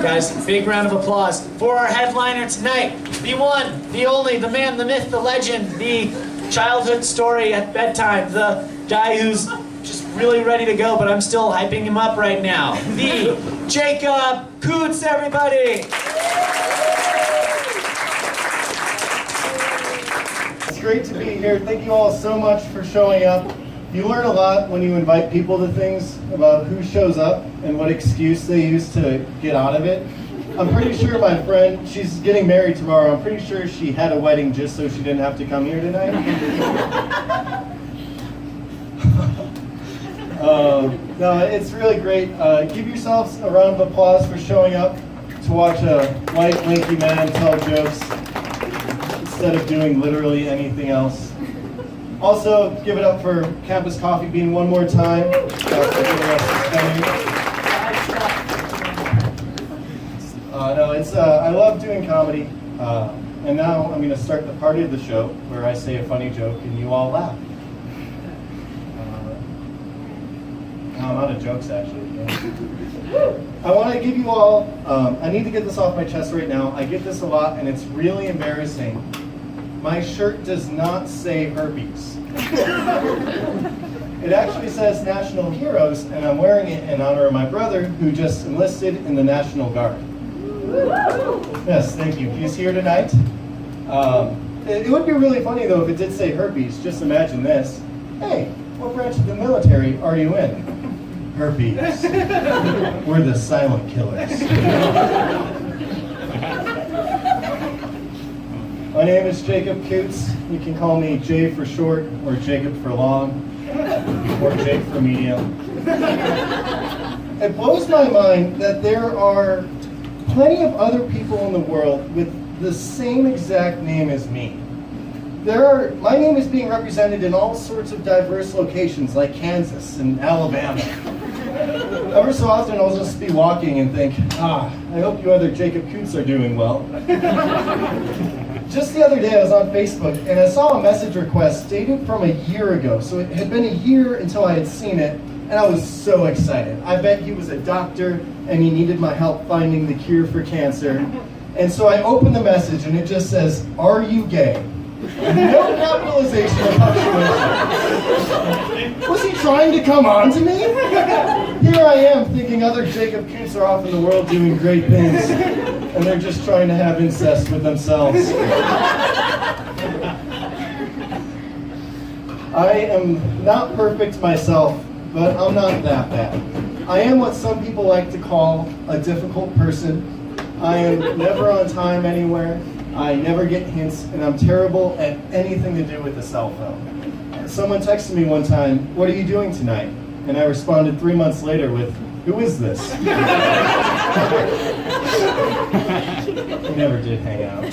Guys, big round of applause for our headliner tonight. The one, the only, the man, the myth, the legend, the childhood story at bedtime, the guy who's just really ready to go, but I'm still hyping him up right now. The Jacob Coots, everybody! It's great to be here. Thank you all so much for showing up. You learn a lot when you invite people to things about who shows up and what excuse they use to get out of it. I'm pretty sure my friend, she's getting married tomorrow, I'm pretty sure she had a wedding just so she didn't have to come here tonight. No, it's really great. Give yourselves a round of applause for showing up to watch a white, lanky man tell jokes instead of doing literally anything else. Also, give it up for Campus Coffee Bean one more time. I love doing comedy, and now I'm going to start the party of the show where I say a funny joke and you all laugh. I'm out of jokes, actually. I want to give you all, I need to get this off my chest right now. I get this a lot, and it's really embarrassing. My shirt does not say herpes. It actually says National Heroes, and I'm wearing it in honor of my brother, who just enlisted in the National Guard. Yes, thank you. He's here tonight. It would be really funny, though, if it did say herpes. Just imagine this. Hey, what branch of the military are you in? Herpes. We're the silent killers. My name is Jacob Coots. You can call me Jay for short, or Jacob for long, or Jake for medium. It blows my mind that there are plenty of other people in the world with the same exact name as me. My name is being represented in all sorts of diverse locations like Kansas and Alabama. Ever so often I'll just be walking and think, I hope you other Jacob Coots are doing well. Just the other day I was on Facebook and I saw a message request dated from a year ago. So it had been a year until I had seen it, and I was so excited. I bet he was a doctor and he needed my help finding the cure for cancer. And so I opened the message and it just says, "Are you gay?" No capitalization or punctuation. Was he trying to come on to me? Here I am thinking other Jacob Coots are off in the world doing great things, and they're just trying to have incest with themselves. I am not perfect myself, but I'm not that bad. I am what some people like to call a difficult person. I am never on time anywhere. I never get hints, and I'm terrible at anything to do with a cell phone. Someone texted me one time, "What are you doing tonight?" And I responded 3 months later with, "Who is this?" We never did hang out.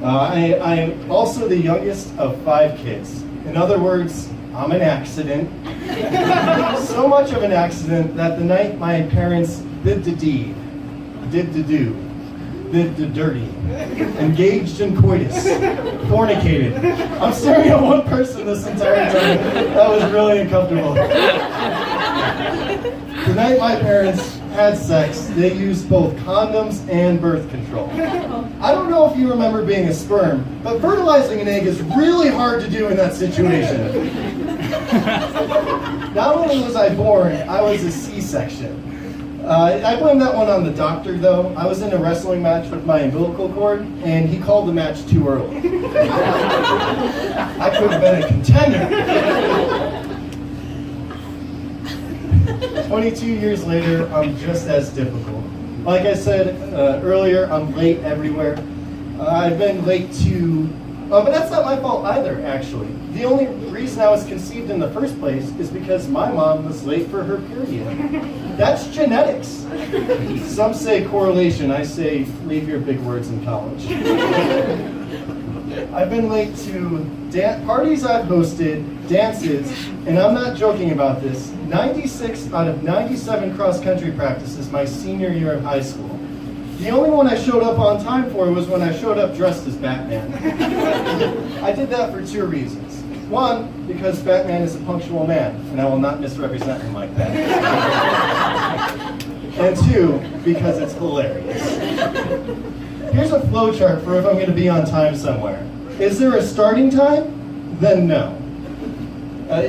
I'm also the youngest of 5 kids. In other words, I'm an accident. So much of an accident that the night my parents did the deed, did the do, did the dirty, engaged in coitus, fornicated. I'm staring at one person this entire time. That was really uncomfortable. The night my parents had sex, they used both condoms and birth control. I don't know if you remember being a sperm, but fertilizing an egg is really hard to do in that situation. Not only was I born, I was a C-section. I blame that one on the doctor, though. I was in a wrestling match with my umbilical cord, and he called the match too early. I could have been a contender. 22 years later, I'm just as difficult. Like I said earlier, I'm late everywhere. I've been late to... but that's not my fault either, actually. The only reason I was conceived in the first place is because my mom was late for her period. That's genetics. Some say correlation. I say leave your big words in college. I've been late to parties I've hosted, dances, and I'm not joking about this, 96 out of 97 cross-country practices my senior year of high school. The only one I showed up on time for was when I showed up dressed as Batman. I did that for 2 reasons. One, because Batman is a punctual man, and I will not misrepresent him like that. And 2, because it's hilarious. Here's a flow chart for if I'm going to be on time somewhere. Is there a starting time? Then no.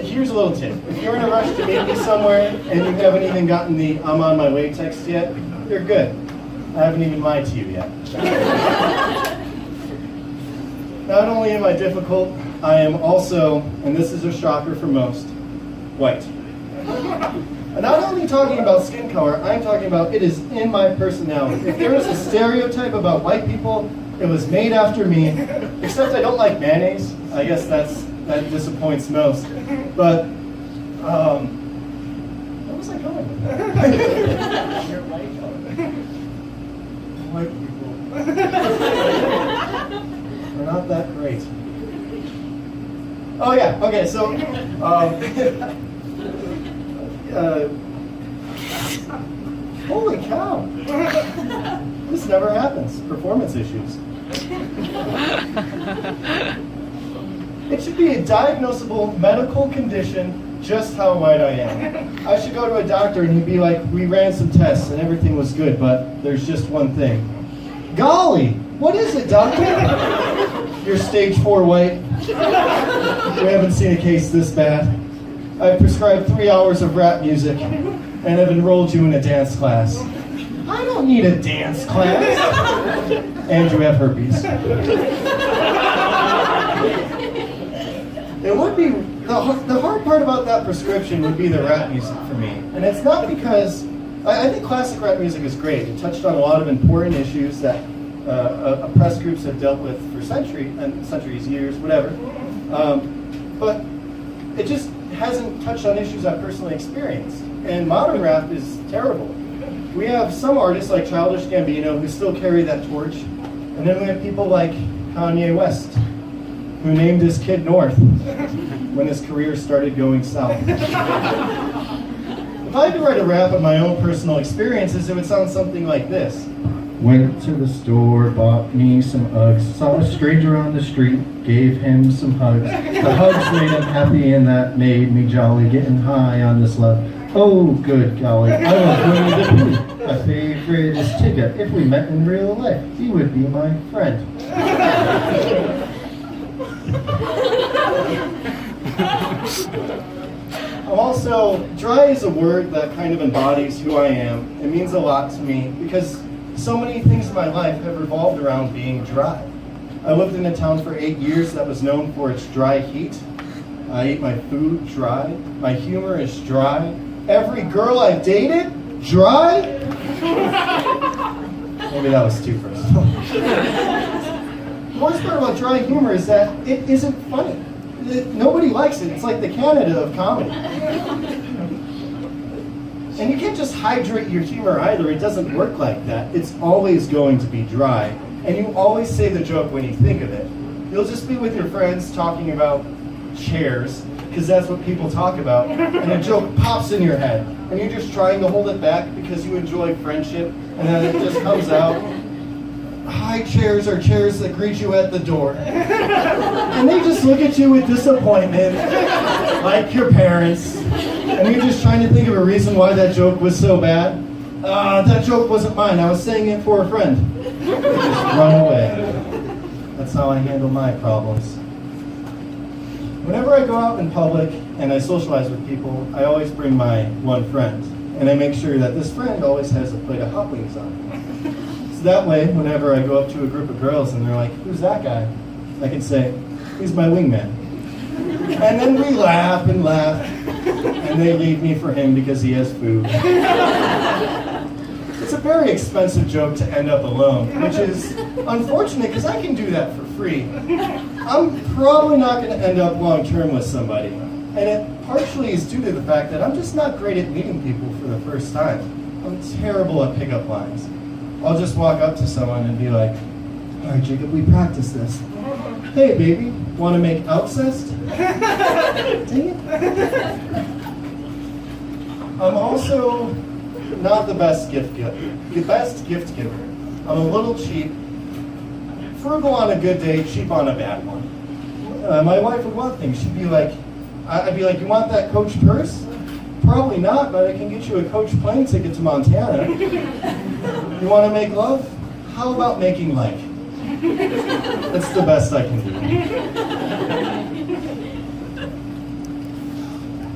Here's a little tip. If you're in a rush to meet me somewhere and you haven't even gotten the "I'm on my way" text yet, you're good. I haven't even lied to you yet. Not only am I difficult, I am also, and this is a shocker for most, white. I'm not only talking about skin color, I'm talking about it is in my personality. If there is a stereotype about white people, it was made after me, except I don't like mayonnaise. I guess that disappoints most. But, where was I going with that? You're white. White people. We're not that great. Oh yeah, okay, so, holy cow. This never happens. Performance issues. It should be a diagnosable medical condition just how white I am. I should go to a doctor and he'd be like, we ran some tests and everything was good, but there's just one thing. Golly, what is it, doctor? You're stage 4 white. We haven't seen a case this bad. I've prescribed 3 hours of rap music and have enrolled you in a dance class. I don't need a dance class. And you have herpes. It would be, the hard part about that prescription would be the rap music for me. And it's not because, I think classic rap music is great. It touched on a lot of important issues that oppressed groups have dealt with for centuries, years, whatever. But it just hasn't touched on issues I've personally experienced. And modern rap is terrible. We have some artists like Childish Gambino who still carry that torch. And then we have people like Kanye West, who named his kid North when his career started going south. If I had to write a rap of my own personal experiences, it would sound something like this. Went to the store, bought me some Uggs, saw a stranger on the street, gave him some hugs. The hugs made him happy and that made me jolly, getting high on this love. Oh, good golly, I love Winnie the Pooh. My favorite is Tigger. If we met in real life, he would be my friend. I'm also, dry is a word that kind of embodies who I am. It means a lot to me because so many things in my life have revolved around being dry. I lived in a town for 8 years that was known for its dry heat. I ate my food dry. My humor is dry. Every girl I've dated, dry? Maybe that was too personal. The worst part about dry humor is that it isn't funny. Nobody likes it. It's like the Canada of comedy. And you can't just hydrate your humor either. It doesn't work like that. It's always going to be dry. And you always say the joke when you think of it. You'll just be with your friends talking about chairs, because that's what people talk about, and a joke pops in your head, and you're just trying to hold it back because you enjoy friendship, and then it just comes out. High chairs are chairs that greet you at the door. And they just look at you with disappointment, like your parents, and you're just trying to think of a reason why that joke was so bad. That joke wasn't mine, I was saying it for a friend. Just run away. That's how I handle my problems. Whenever I go out in public and I socialize with people, I always bring my one friend. And I make sure that this friend always has a plate of hot wings on. So that way, whenever I go up to a group of girls and they're like, who's that guy? I can say, he's my wingman. And then we laugh and laugh, and they leave me for him because he has food. It's a very expensive joke to end up alone, which is unfortunate because I can do that for free. I'm probably not going to end up long term with somebody. And it partially is due to the fact that I'm just not great at meeting people for the first time. I'm terrible at pickup lines. I'll just walk up to someone and be like, all right, Jacob, we practice this. Hey, baby, want to make outcest? Dang it. I'm also not the best gift giver. I'm a little cheap. Frugal on a good day, cheap on a bad one. My wife would want things. She'd be like, I'd be like, you want that Coach purse? Probably not, but I can get you a coach plane ticket to Montana. You want to make love? How about making like? That's the best I can do.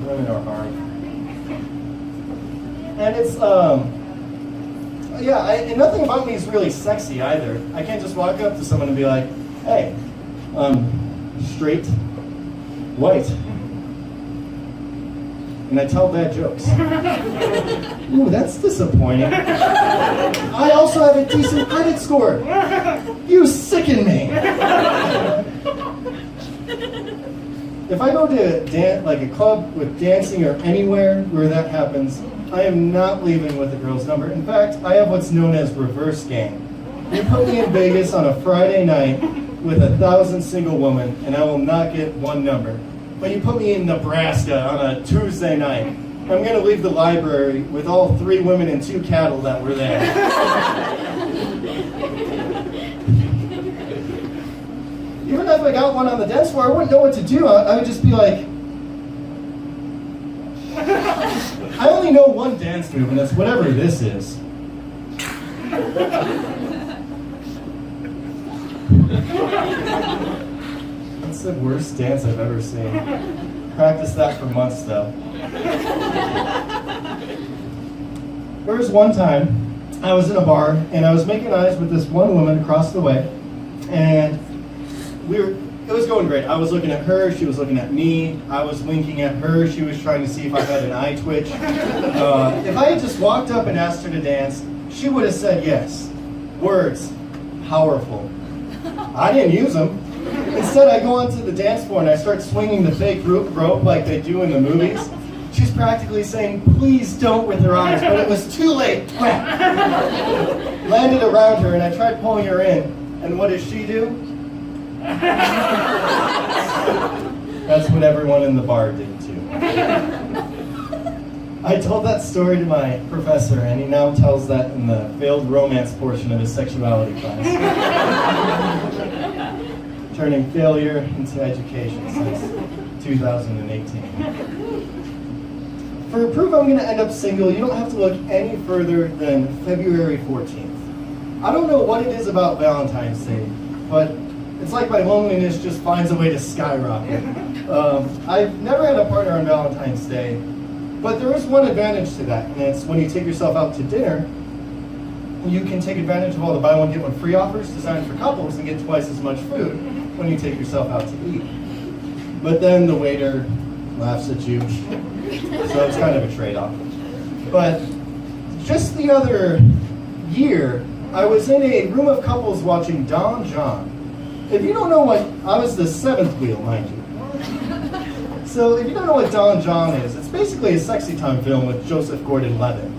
Women are hard. And it's, yeah, and nothing about me is really sexy either. I can't just walk up to someone and be like, hey, straight, white. And I tell bad jokes. Ooh, that's disappointing. I also have a decent credit score. You sicken me. If I go to like a club with dancing or anywhere where that happens, I am not leaving with a girl's number. In fact, I have what's known as reverse game. You put me in Vegas on a Friday night with 1,000 single women, and I will not get one number. But you put me in Nebraska on a Tuesday night, I'm going to leave the library with all 3 women and 2 cattle that were there. Even if I got one on the dance floor, I wouldn't know what to do. I would just be like, I only know one dance move, and that's whatever this is. That's the worst dance I've ever seen. Practiced that for months, though. There was one time I was in a bar, and I was making eyes with this one woman across the way, and it was going great. I was looking at her, she was looking at me, I was winking at her, she was trying to see if I had an eye twitch. If I had just walked up and asked her to dance, she would have said yes. Words, powerful. I didn't use them. Instead, I go onto the dance floor and I start swinging the fake rope like they do in the movies. She's practically saying, please don't, with her eyes, but it was too late. Landed around her and I tried pulling her in, and what does she do? That's what everyone in the bar did too. I told that story to my professor, and he now tells that in the failed romance portion of his sexuality class. Turning failure into education since 2018. For proof I'm going to end up single, you don't have to look any further than February 14th. I don't know what it is about Valentine's Day, but it's like my loneliness just finds a way to skyrocket. I've never had a partner on Valentine's Day, but there is one advantage to that, and it's when you take yourself out to dinner, you can take advantage of all the buy one, get one free offers designed for couples and get twice as much food when you take yourself out to eat. But then the waiter laughs at you, so it's kind of a trade-off. But just the other year, I was in a room of couples watching Don John. If you don't know what, I was the 7th wheel, mind you. So if you don't know what Don John is, it's basically a sexy time film with Joseph Gordon-Levitt.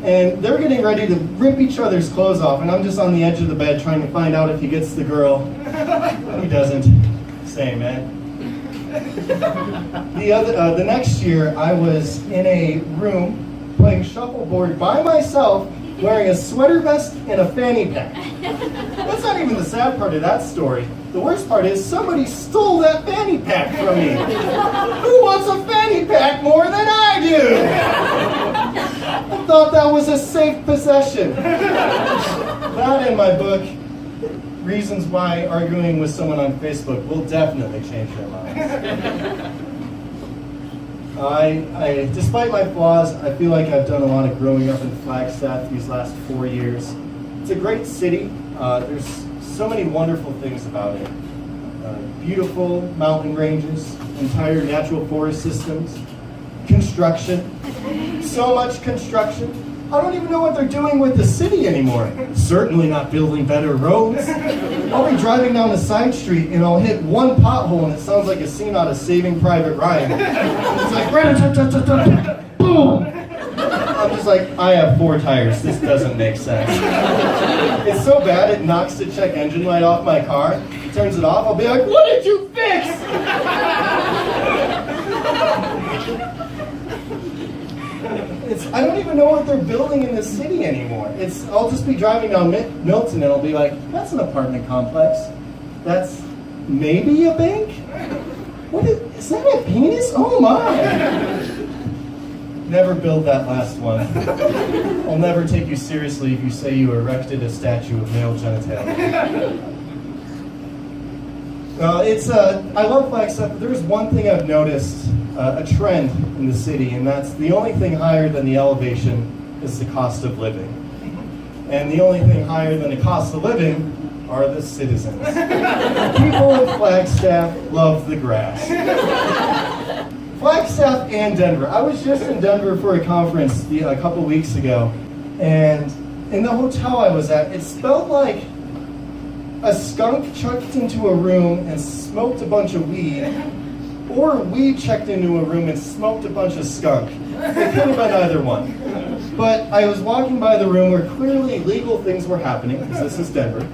And they're getting ready to rip each other's clothes off, and I'm just on the edge of the bed trying to find out if he gets the girl. He doesn't. Same, man. The next year, I was in a room playing shuffleboard by myself, wearing a sweater vest and a fanny pack. That's not even the sad part of that story. The worst part is somebody stole that fanny pack from me. Who wants a fanny pack more than I do? I thought that was a safe possession. That in my book, Reasons Why Arguing with Someone on Facebook Will Definitely Change Their Minds. Despite my flaws, I feel like I've done a lot of growing up in Flagstaff these last 4 years. It's a great city. There's so many wonderful things about it. Beautiful mountain ranges, entire natural forest systems, construction, so much construction. I don't even know what they're doing with the city anymore. Certainly not building better roads. I'll be driving down a side street and I'll hit one pothole and it sounds like a scene out of Saving Private Ryan. It's like, boom! I'm just like, I have 4 tires. This doesn't make sense. It's so bad it knocks the check engine light off my car, turns it off, I'll be like, what did you fix? I don't even know what they're building in the city anymore. I'll just be driving down Milton and I'll be like, that's an apartment complex. That's maybe a bank? Is that a penis? Oh my! never build that last one. I'll never take you seriously if you say you erected a statue of male genitalia. I love Flagstaff, but there's one thing I've noticed, a trend in the city, and that's the only thing higher than the elevation is the cost of living. And the only thing higher than the cost of living are the citizens. People in Flagstaff love the grass. Flagstaff and Denver. I was just in Denver for a conference a couple weeks ago, and in the hotel I was at, it smelled like a skunk checked into a room and smoked a bunch of weed, or weed checked into a room and smoked a bunch of skunk. It could have been either one. But I was walking by the room where clearly legal things were happening, because this is Denver,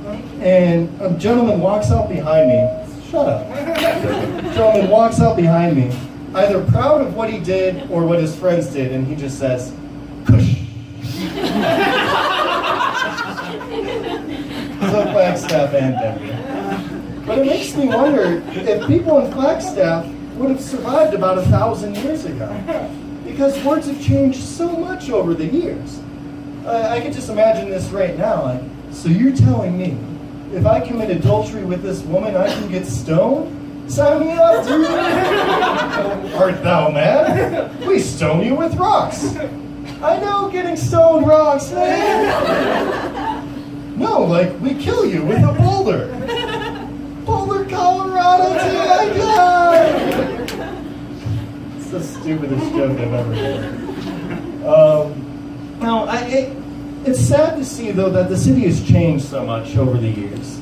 and a gentleman walks out behind me. Shut up. A gentleman walks out behind me, either proud of what he did or what his friends did, and he just says, "Kush." So Flagstaff and Denver. But it makes me wonder if people in Flagstaff would have survived about 1,000 years ago. Because words have changed so much over the years. I can just imagine this right now. Like, so you're telling me, if I commit adultery with this woman, I can get stoned? Sign me up, dude! Art thou mad? We stone you with rocks. I know getting stoned rocks, man. No, like, we kill you with a boulder. Boulder, Colorado, dude, I died! It's the stupidest joke I've ever heard. It's sad to see, though, that the city has changed so much over the years.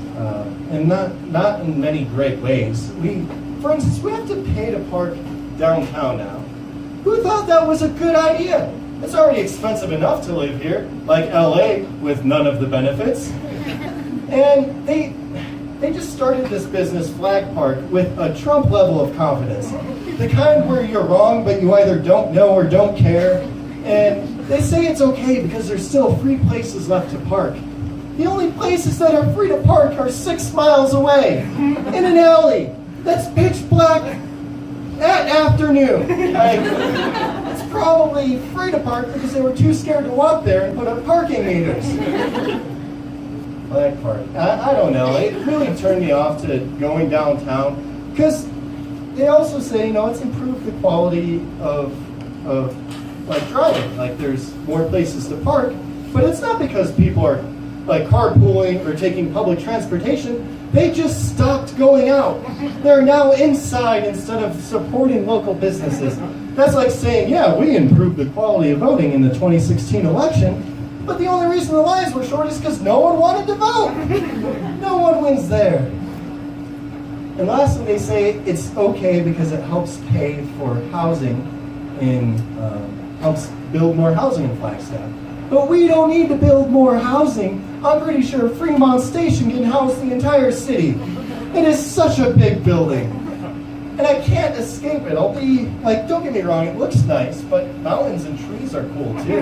And not in many great ways. For instance, we have to pay to park downtown now. Who thought that was a good idea? It's already expensive enough to live here, like LA, with none of the benefits. And they just started this business, Flag Park, with a Trump level of confidence. The kind where you're wrong, but you either don't know or don't care. And they say it's okay because there's still free places left to park. The only places that are free to park are 6 miles away, in an alley that's pitch black at afternoon. It's probably free to park because they were too scared to walk there and put up parking meters. Flag Park. I don't know. It really turned me off to going downtown because they also say, it's improved the quality of like driving. Like there's more places to park, but it's not because people are like carpooling or taking public transportation. They just stopped going out. They're now inside instead of supporting local businesses. That's like saying, yeah, we improved the quality of voting in the 2016 election, but the only reason the lines were short is because no one wanted to vote. No one wins there. And lastly, they say it's okay because it helps pay for housing helps build more housing in Flagstaff. But we don't need to build more housing. I'm pretty sure Fremont Station can house the entire city. It is such a big building. And I can't escape it. I'll be, like, don't get me wrong, it looks nice, but mountains and trees are cool too.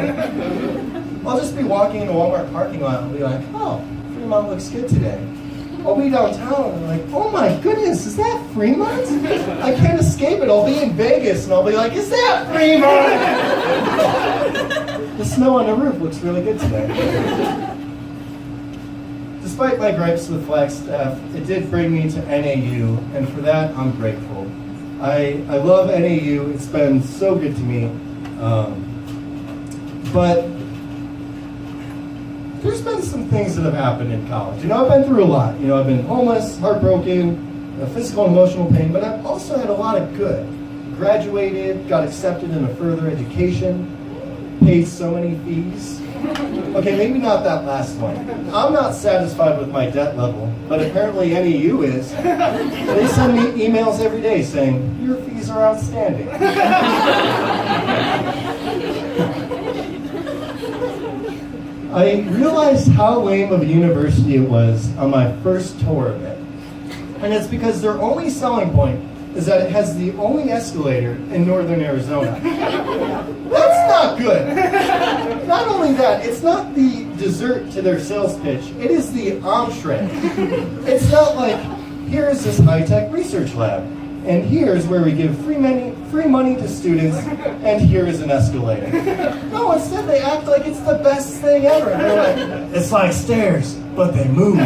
I'll just be walking in a Walmart parking lot and be like, oh, Fremont looks good today. I'll be downtown and like, oh my goodness, is that Fremont? I can't escape it. I'll be in Vegas and I'll be like, is that Fremont? The snow on the roof looks really good today. Despite my gripes with Flagstaff, it did bring me to NAU, and for that, I'm grateful. I love NAU. It's been so good to me. But there's been some things that have happened in college. I've been through a lot. I've been homeless, heartbroken, physical and emotional pain, but I've also had a lot of good. Graduated, got accepted in a further education, paid so many fees. Okay, maybe not that last one. I'm not satisfied with my debt level, but apparently NEU is. They send me emails every day saying, your fees are outstanding. I realized how lame of a university it was on my first tour of it. And it's because their only selling point is that it has the only escalator in northern Arizona. That's not good. Not only that, it's not the dessert to their sales pitch, it is the entree. It's not like, here is this high-tech research lab, and here's where we give free money to students, and here is an escalator. No, instead they act like it's the best thing ever. They're like, it's like stairs, but they move.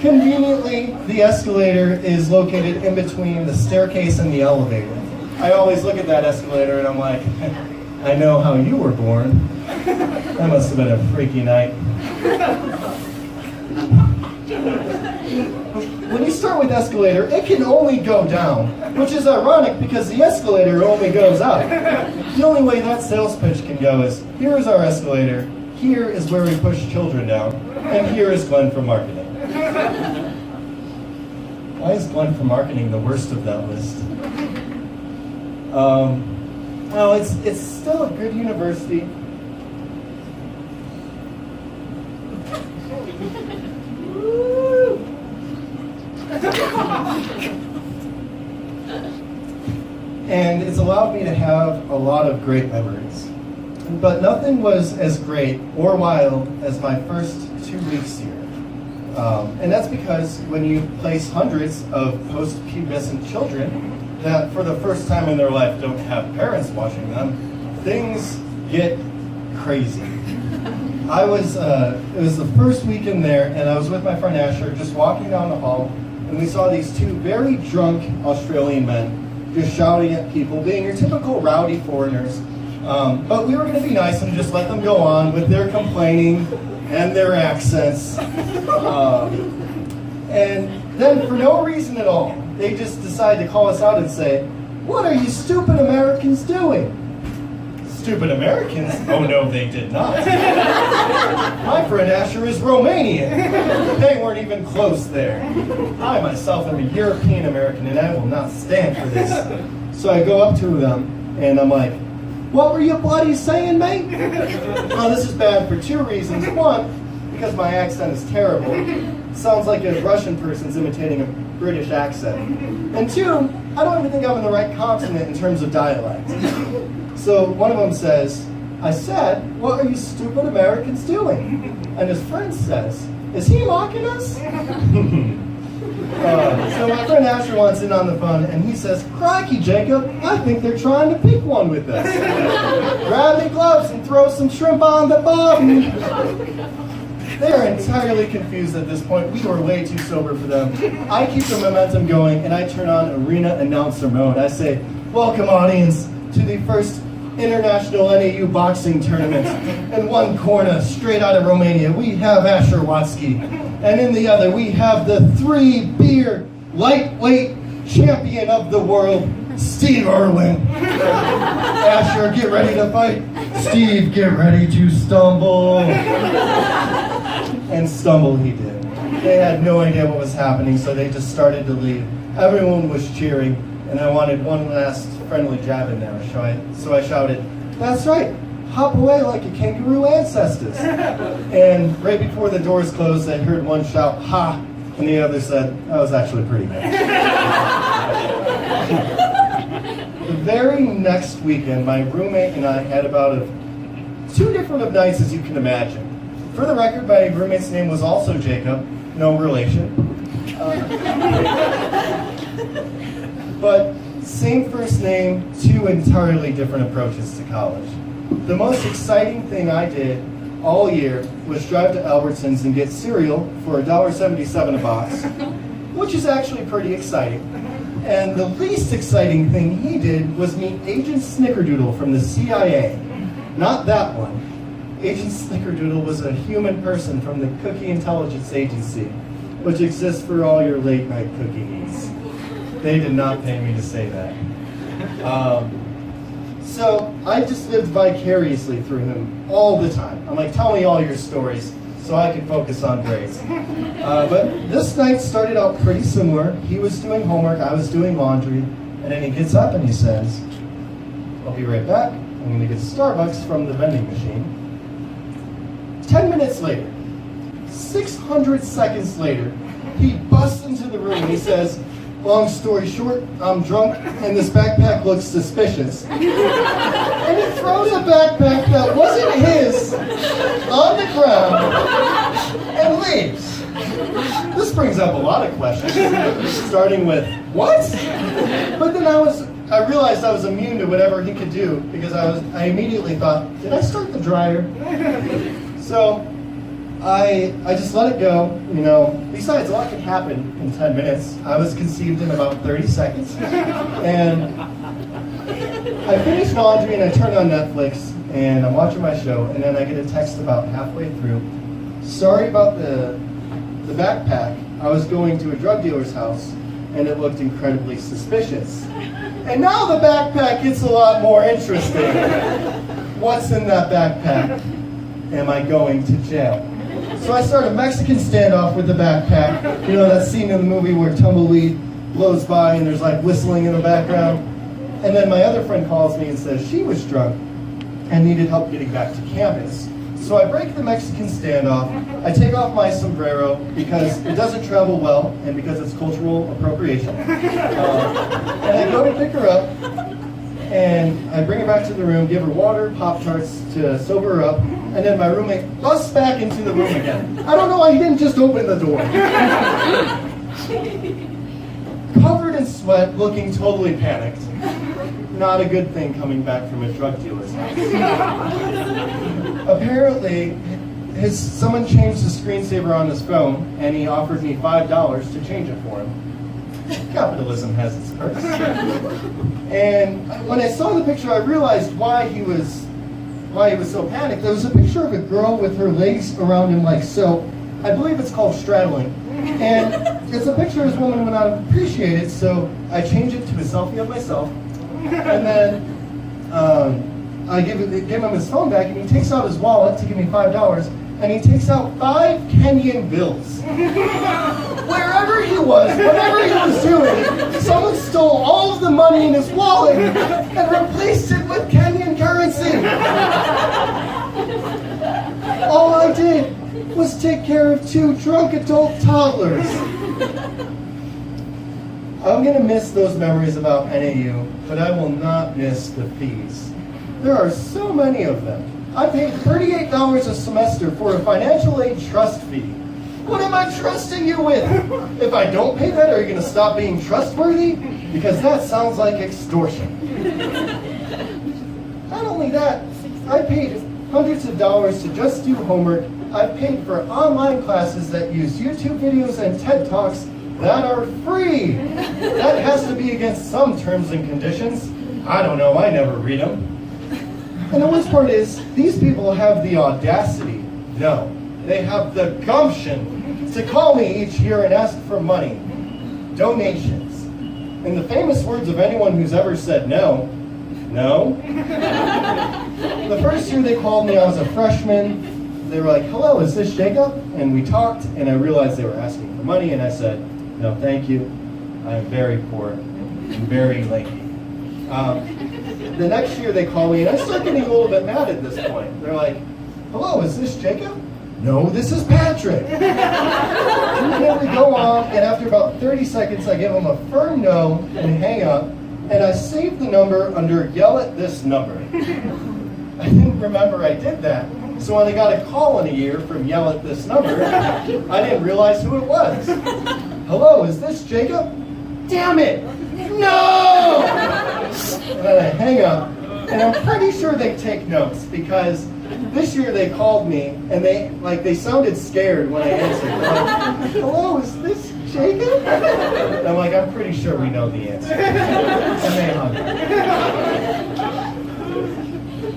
Conveniently, the escalator is located in between the staircase and the elevator. I always look at that escalator and I'm like, I know how you were born. That must have been a freaky night. When you start with escalator, it can only go down, which is ironic because the escalator only goes up. The only way that sales pitch can go is, here is our escalator, here is where we push children down, and here is Glenn from marketing. Why is Glenn from marketing the worst of that list? Well, it's still a good university. And it's allowed me to have a lot of great memories. But nothing was as great or wild as my first 2 weeks here. And that's because when you place hundreds of post-pubescent children that for the first time in their life don't have parents watching them, things get crazy. It was the first week in there, and I was with my friend Asher just walking down the hall, and we saw these two very drunk Australian men just shouting at people, being your typical rowdy foreigners. But we were going to be nice and just let them go on with their complaining and their accents. And then for no reason at all, they just decided to call us out and say, "What are you stupid Americans doing?" Stupid Americans? Oh no, they did not. My friend Asher is Romanian. They weren't even close there. I myself am a European American and I will not stand for this. So I go up to them and I'm like, "What were you bloody saying, mate?" Well, this is bad for two reasons. One, because my accent is terrible. It sounds like a Russian person's imitating a British accent. And two, I don't even think I'm in the right continent in terms of dialect. So one of them says, "I said, what are you stupid Americans doing?" And his friend says, "Is he mocking us?" So my friend Asher wants in on the fun, and he says, "Crikey, Jacob, I think they're trying to pick one with us. Grab me gloves and throw some shrimp on the bottom." They are entirely confused at this point. We were way too sober for them. I keep the momentum going, and I turn on arena announcer mode. I say, "Welcome, audience, to the first International NAU boxing tournament. In one corner, straight out of Romania, we have Asher Watsky. And in the other, we have the 3-beer lightweight champion of the world, Steve Irwin. Asher, get ready to fight. Steve, get ready to stumble." And stumble he did. They had no idea what was happening, so they just started to leave. Everyone was cheering, and I wanted one last friendly jab in there, so I shouted, "That's right, hop away like your kangaroo ancestors." And right before the doors closed, I heard one shout, "Ha!" and the other said, "That was actually pretty good." The very next weekend, my roommate and I had about 2 different of nights as you can imagine. For the record, my roommate's name was also Jacob, no relation. But same first name, 2 entirely different approaches to college. The most exciting thing I did all year was drive to Albertsons and get cereal for $1.77 a box, which is actually pretty exciting. And the least exciting thing he did was meet Agent Snickerdoodle from the CIA. Not that one. Agent Snickerdoodle was a human person from the Cookie Intelligence Agency, which exists for all your late night cookie needs. They did not pay me to say that. So I just lived vicariously through him all the time. I'm like, "Tell me all your stories so I can focus on grades." But this night started out pretty similar. He was doing homework, I was doing laundry, and then he gets up and he says, "I'll be right back. I'm going to get Starbucks from the vending machine." 10 minutes later, 600 seconds later, he busts into the room and he says, "Long story short, I'm drunk and this backpack looks suspicious." And he throws a backpack that wasn't his on the ground and leaves. This brings brings up a lot of questions, starting with, what? But then I realized I was immune to whatever he could do because I immediately thought, did I start the dryer? So I just let it go, you know. Besides, a lot can happen in 10 minutes. I was conceived in about 30 seconds. And I finished laundry and I turned on Netflix and I'm watching my show, and then I get a text about halfway through. Sorry about the backpack. I was going to a drug dealer's house and it looked incredibly suspicious. And now the backpack gets a lot more interesting. What's in that backpack? Am I going to jail? So I start a Mexican standoff with the backpack. You know that scene in the movie where Tumbleweed blows by and there's like whistling in the background? And then my other friend calls me and says she was drunk and needed help getting back to campus. So I break the Mexican standoff, I take off my sombrero because it doesn't travel well and because it's cultural appropriation. And I go to pick her up and I bring her back to the room, give her water, Pop-Tarts to sober her up, and then my roommate busts back into the room again. I don't know why he didn't just open the door. Covered in sweat, looking totally panicked. Not a good thing coming back from a drug dealer's house. Apparently, someone changed the screensaver on his phone, and he offered me $5 to change it for him. Capitalism has its perks. And when I saw the picture, I realized why he was so panicked. There was a picture of a girl with her legs around him like so. I believe it's called straddling. And it's a picture this woman would not appreciate it, so I changed it to a selfie of myself. And then I give him his phone back, and he takes out his wallet to give me $5, and he takes out 5 Kenyan bills. Wherever he was, whatever he was doing, someone stole all of the money in his wallet and replaced it with Kenyan currency. All I did was take care of 2 drunk adult toddlers. I'm going to miss those memories about NAU, but I will not miss the fees. There are so many of them. I paid $38 a semester for a financial aid trust fee. What am I trusting you with? If I don't pay that, are you going to stop being trustworthy? Because that sounds like extortion. Not only that, I paid hundreds of dollars to just do homework. I've paid for online classes that use YouTube videos and TED Talks that are free. That has to be against some terms and conditions. I don't know, I never read them. And the worst part is, these people have the audacity, no, they have the gumption to call me each year and ask for money, donations. In the famous words of anyone who's ever said no, no. The first year they called me, I was a freshman. They were like, hello, is this Jacob? And we talked, and I realized they were asking for money, and I said, no, thank you. I am very poor and very lanky. The next year they call me, and I start getting a little bit mad at this point. They're like, hello, is this Jacob? No, this is Patrick. And then we go on, and after about 30 seconds, I give them a firm no and hang up, and I save the number under yell at this number. I didn't remember I did that, so when I got a call in a year from yell at this number, I didn't realize who it was. Hello, is this Jacob? Damn it! No! And then I hang up, and I'm pretty sure they take notes because this year they called me and they sounded scared when I answered. They're like, hello, is this Jacob? And I'm like, I'm pretty sure we know the answer. And they hung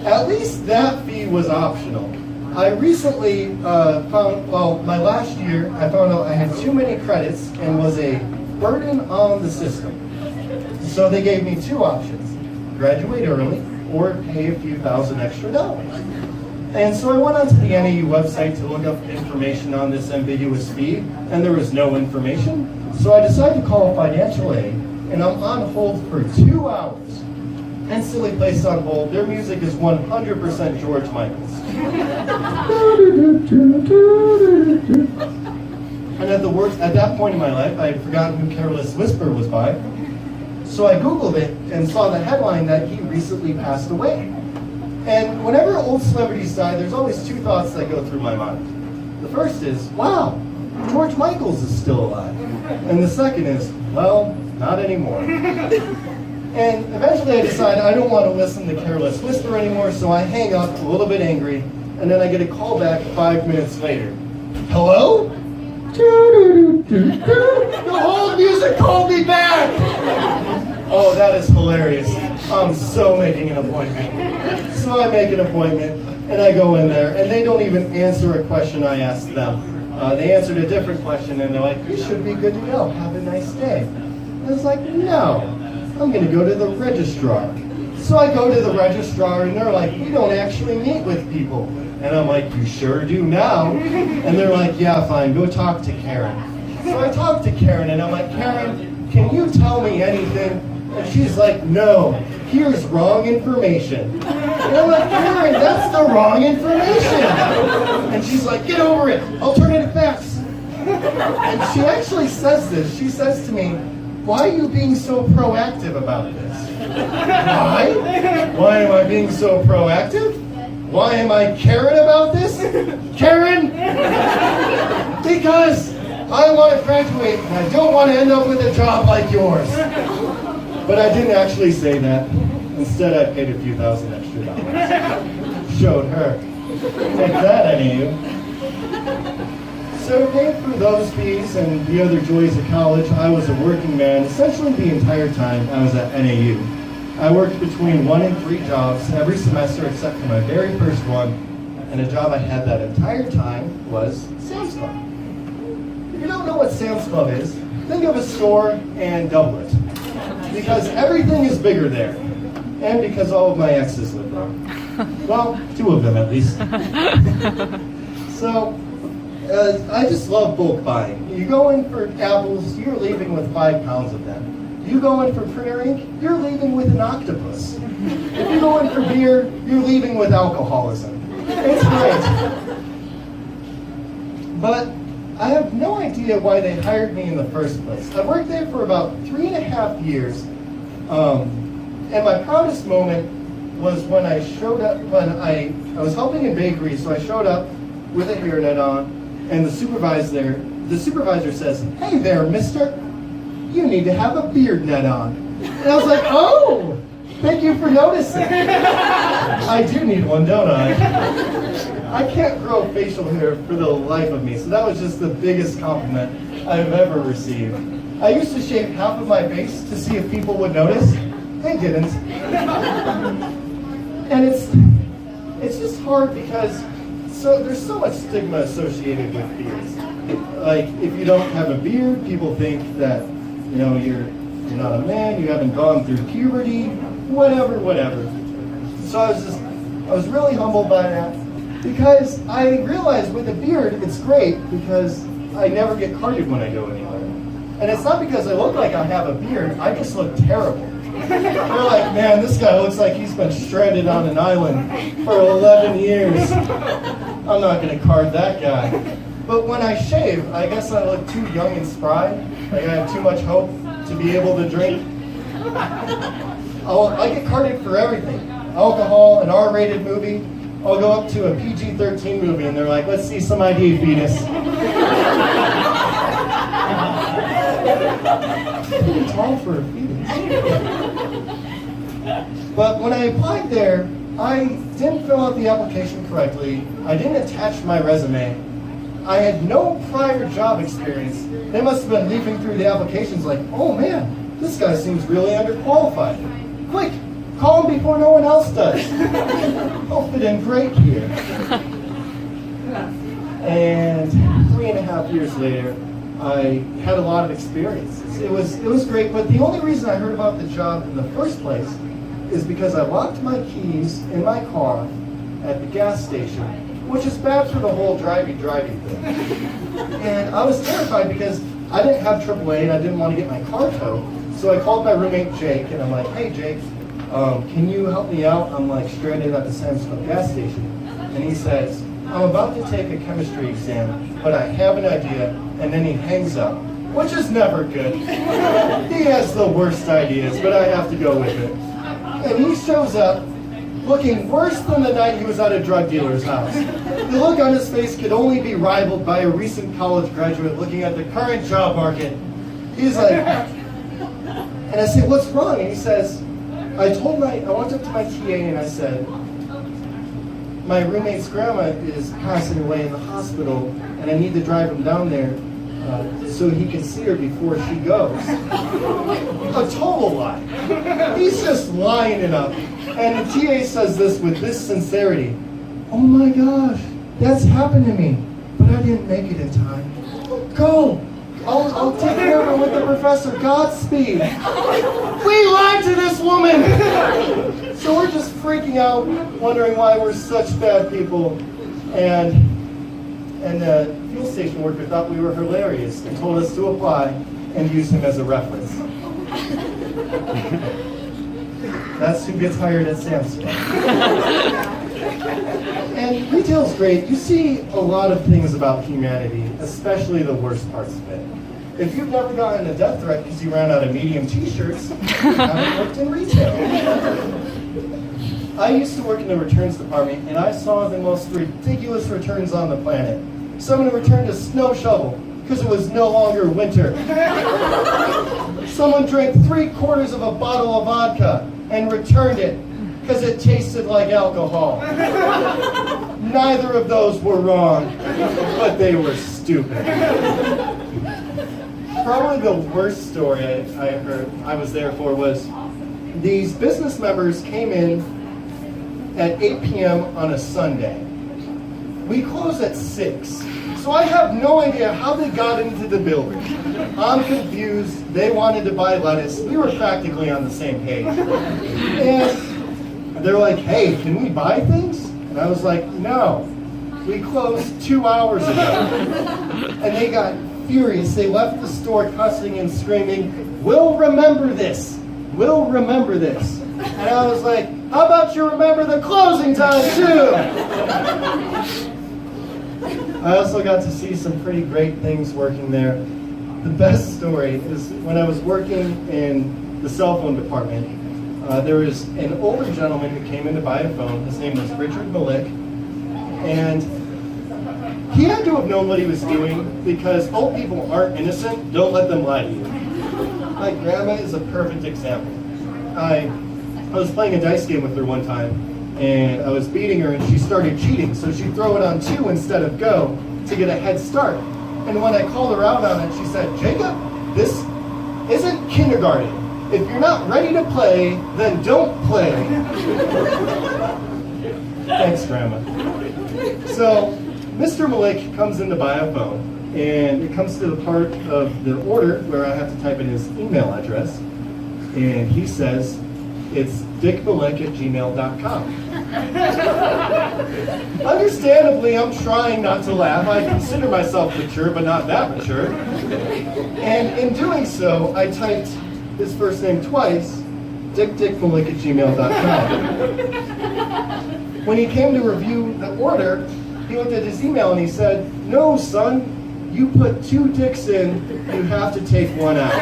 up. At least that fee was optional. I recently my last year, I found out I had too many credits and was a burden on the system. So they gave me 2 options, graduate early or pay a few thousand extra dollars. And so I went onto the NAU website to look up information on this ambiguous fee, and there was no information. So I decided to call financial aid, and I'm on hold for 2 hours. Instantly placed on hold. Their music is 100% George Michael's. And at that point in my life, I had forgotten who Careless Whisper was by. So I Googled it and saw the headline that he recently passed away. And whenever old celebrities die, there's always 2 thoughts that go through my mind. The first is, wow, George Michaels is still alive. And the second is, well, not anymore. And eventually I decide I don't want to listen to Careless Whisper anymore, so I hang up a little bit angry, and then I get a call back 5 minutes later. Hello? The whole music called me back! Oh, that is hilarious. I'm so making an appointment. So I make an appointment, and I go in there, and they don't even answer a question I asked them. They answered a different question, and they're like, you should be good to go. Have a nice day. And I was like, no, I'm going to go to the registrar. So I go to the registrar, and they're like, we don't actually meet with people. And I'm like, you sure do now. And they're like, yeah, fine, go talk to Karen. So I talk to Karen, and I'm like, Karen, can you tell me anything? And she's like, no, here's wrong information. And I'm like, Karen, that's the wrong information. And she's like, get over it, alternative facts. And she actually says this. She says to me, why are you being so proactive about this? Why? Why am I being so proactive? Why am I Karen about this? Karen? Because I want to graduate and I don't want to end up with a job like yours. But I didn't actually say that. Instead, I paid a few thousand extra dollars. Showed her. Take that, any of you. So paid for those fees and the other joys of college, I was a working man essentially the entire time I was at NAU. I worked between 1 and 3 jobs every semester except for my very first one, and a job I had that entire time was Sam's Club. If you don't know what Sam's Club is, think of a store and double it. Because everything is bigger there, and because all of my exes live there. Well, 2 of them at least. So, I just love bulk buying. You go in for apples, you're leaving with 5 pounds of them. You go in for printer ink, you're leaving with an octopus. If you go in for beer, you're leaving with alcoholism. It's great. But I have no idea why they hired me in the first place. I worked there for about 3.5 years. And my proudest moment was when I showed up, when I was helping in bakery, so I showed up with a hairnet on, and the supervisor says, hey there, mister, you need to have a beard net on. And I was like, oh, thank you for noticing. I do need one, don't I? I can't grow facial hair for the life of me, so that was just the biggest compliment I've ever received. I used to shave half of my face to see if people would notice. They didn't. And it's just hard because there's so much stigma associated with beards. Like, if you don't have a beard, people think that, you know, you're not a man, you haven't gone through puberty, whatever. So I was really humbled by that, because I realized with a beard, it's great because I never get carded when I go anywhere. And it's not because I look like I have a beard, I just look terrible. They're like, man, this guy looks like he's been stranded on an island for 11 years. I'm not going to card that guy. But when I shave, I guess I look too young and spry. Like I have too much hope to be able to drink. I get carded for everything. Alcohol, an R-rated movie. I'll go up to a PG-13 movie and they're like, let's see some ID, fetus. Pretty tall for a fetus. But when I applied there, I didn't fill out the application correctly. I didn't attach my resume. I had no prior job experience. They must have been leafing through the applications like, oh man, this guy seems really underqualified. Quick, call him before no one else does. He'll fit in great here. And 3.5 years later, I had a lot of experience. It was great, but the only reason I heard about the job in the first place is because I locked my keys in my car at the gas station, which is bad for the whole drivey thing. And I was terrified because I didn't have AAA and I didn't want to get my car towed. So I called my roommate Jake and I'm like, hey Jake, can you help me out? I'm like stranded at the Sam's Club gas station. And he says, I'm about to take a chemistry exam, but I have an idea. And then he hangs up, which is never good. He has the worst ideas, but I have to go with it. And he shows up looking worse than the night he was at a drug dealer's house. The look on his face could only be rivaled by a recent college graduate looking at the current job market. He's like, and I say, what's wrong? And he says, I walked up to my TA and I said, my roommate's grandma is passing away in the hospital and I need to drive him down there so he can see her before she goes. A total lie. He's just lying it up. And the TA says this with this sincerity. Oh my gosh, that's happened to me, but I didn't make it in time. Go. I'll take care of her with the professor. Godspeed. We lied to this woman. So we're just freaking out, wondering why we're such bad people. And the fuel station worker thought we were hilarious and told us to apply and use him as a reference. That's who gets hired at Samsung. And retail's great. You see a lot of things about humanity, especially the worst parts of it. If you've never gotten a death threat because you ran out of medium t-shirts, you haven't worked in retail. I used to work in the returns department and I saw the most ridiculous returns on the planet. Someone returned a snow shovel because it was no longer winter. Someone drank 3/4 of a bottle of vodka and returned it because it tasted like alcohol. Neither of those were wrong, but they were stupid. Probably the worst story I was there for was these business members came in at 8 p.m. on a Sunday. We close at 6. So I have no idea how they got into the building. I'm confused. They wanted to buy lettuce. We were practically on the same page. And they're like, hey, can we buy things? And I was like, no. We closed 2 hours ago. And they got furious. They left the store cussing and screaming, we'll remember this. We'll remember this. And I was like, how about you remember the closing time too? I also got to see some pretty great things working there. The best story is when I was working in the cell phone department, there was an older gentleman who came in to buy a phone. His name was Richard Malik. And he had to have known what he was doing because old people aren't innocent. Don't let them lie to you. My grandma is a perfect example. I was playing a dice game with her one time, and I was beating her, and she started cheating. So she'd throw it on 2 instead of go to get a head start. And when I called her out on it, she said, Jacob, this isn't kindergarten. If you're not ready to play, then don't play. Thanks, Grandma. So Mr. Malik comes in to buy a phone, and it comes to the part of the order where I have to type in his email address, and he says, it's dickmalik@gmail.com. Understandably, I'm trying not to laugh. I consider myself mature, but not that mature. And in doing so, I typed his first name twice, dickmalik@gmail.com. When he came to review the order, he looked at his email and he said, no, son, you put 2 dicks in, you have to take 1 out.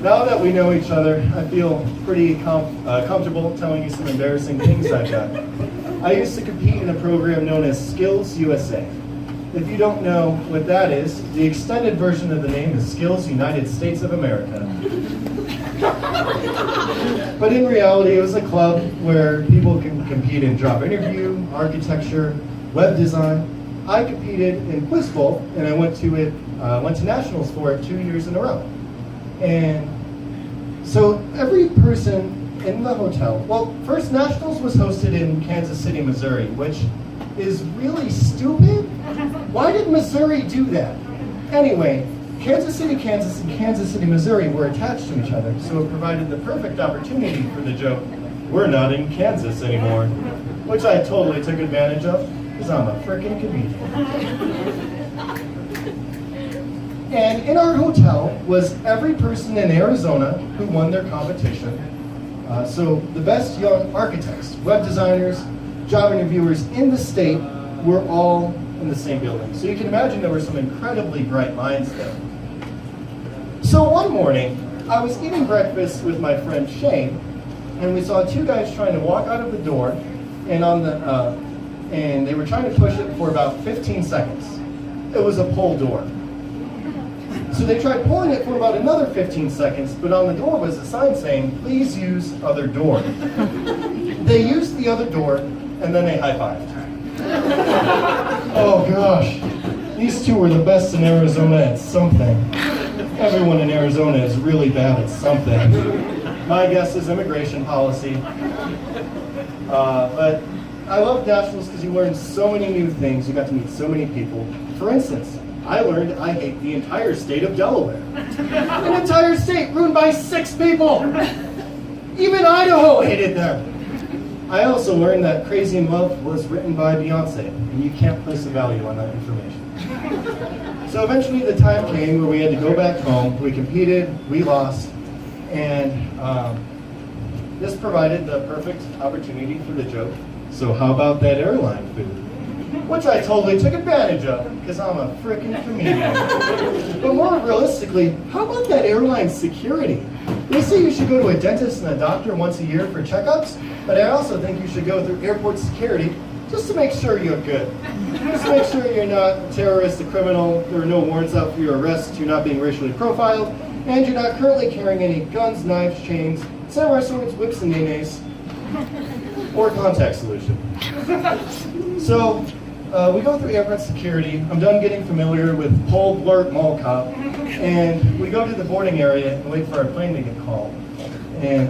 Now that we know each other, I feel pretty comfortable telling you some embarrassing things I've done. I used to compete in a program known as Skills USA. If you don't know what that is, the extended version of the name is Skills United States of America. But in reality, it was a club where people can compete in job interview, architecture, web design. I competed in Quiz Bowl, and I went to nationals for it 2 years in a row. And so every person in the hotel, well, first nationals was hosted in Kansas City, Missouri, which is really stupid. Why did Missouri do that? Anyway, Kansas City, Kansas, and Kansas City, Missouri were attached to each other, so it provided the perfect opportunity for the joke, we're not in Kansas anymore, which I totally took advantage of, because I'm a freaking comedian. And in our hotel was every person in Arizona who won their competition. So the best young architects, web designers, job interviewers in the state were all in the same building. So you can imagine there were some incredibly bright minds there. morning, I was eating breakfast with my friend Shane, and we saw two guys trying to walk out of the door, and and they were trying to push it for about 15 seconds. It was a pull door. So they tried pulling it for about another 15 seconds, but on the door was a sign saying, "Please use other door." They used the other door, and then they high-fived. Oh gosh, these two were the best in Arizona at something. Everyone in Arizona is really bad at something. My guess is immigration policy. But I love nationals because you learn so many new things. You got to meet so many people. For instance, I learned I hate the entire state of Delaware. An entire state ruined by 6 people. Even Idaho hated them. I also learned that Crazy in Love was written by Beyonce, and you can't place a value on that information. So eventually the time came where we had to go back home. We competed, we lost, and this provided the perfect opportunity for the joke. So how about that airline food? Which I totally took advantage of, because I'm a frickin' comedian. But more realistically, how about that airline security? They say you should go to a dentist and a doctor once a year for checkups, but I also think you should go through airport security just to make sure you're good. Just to make sure you're not a terrorist, a criminal, there are no warrants out for your arrest, you're not being racially profiled, and you're not currently carrying any guns, knives, chains, samurai swords, whips, and nays, or contact solution. So, we go through airport security. I'm done getting familiar with pole, blurt, mall cop, and we go to the boarding area and wait for our plane to get called. And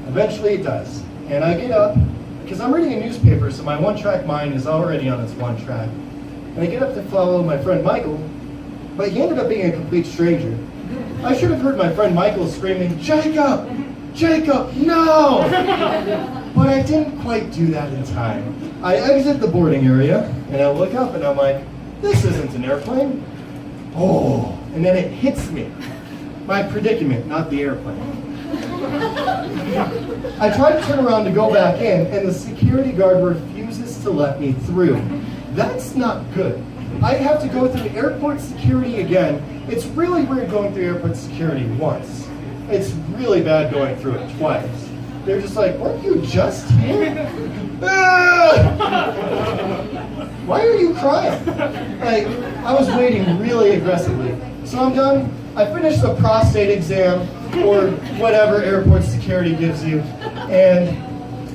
eventually it does. And I get up, because I'm reading a newspaper, so my one-track mind is already on its one track. And I get up to follow my friend Michael, but he ended up being a complete stranger. I should have heard my friend Michael screaming, "Jacob! Jacob, no!" But I didn't quite do that in time. I exit the boarding area, and I look up, and I'm like, this isn't an airplane. Oh, and then it hits me. My predicament, not the airplane. I try to turn around to go back in, and the security guard refuses to let me through. That's not good. I have to go through airport security again. It's really weird going through airport security once. It's really bad going through it twice. They're just like, weren't you just here? Why are you crying? Like, I was waiting really aggressively. So I'm done. I finished the prostate exam, or whatever airport security gives you, and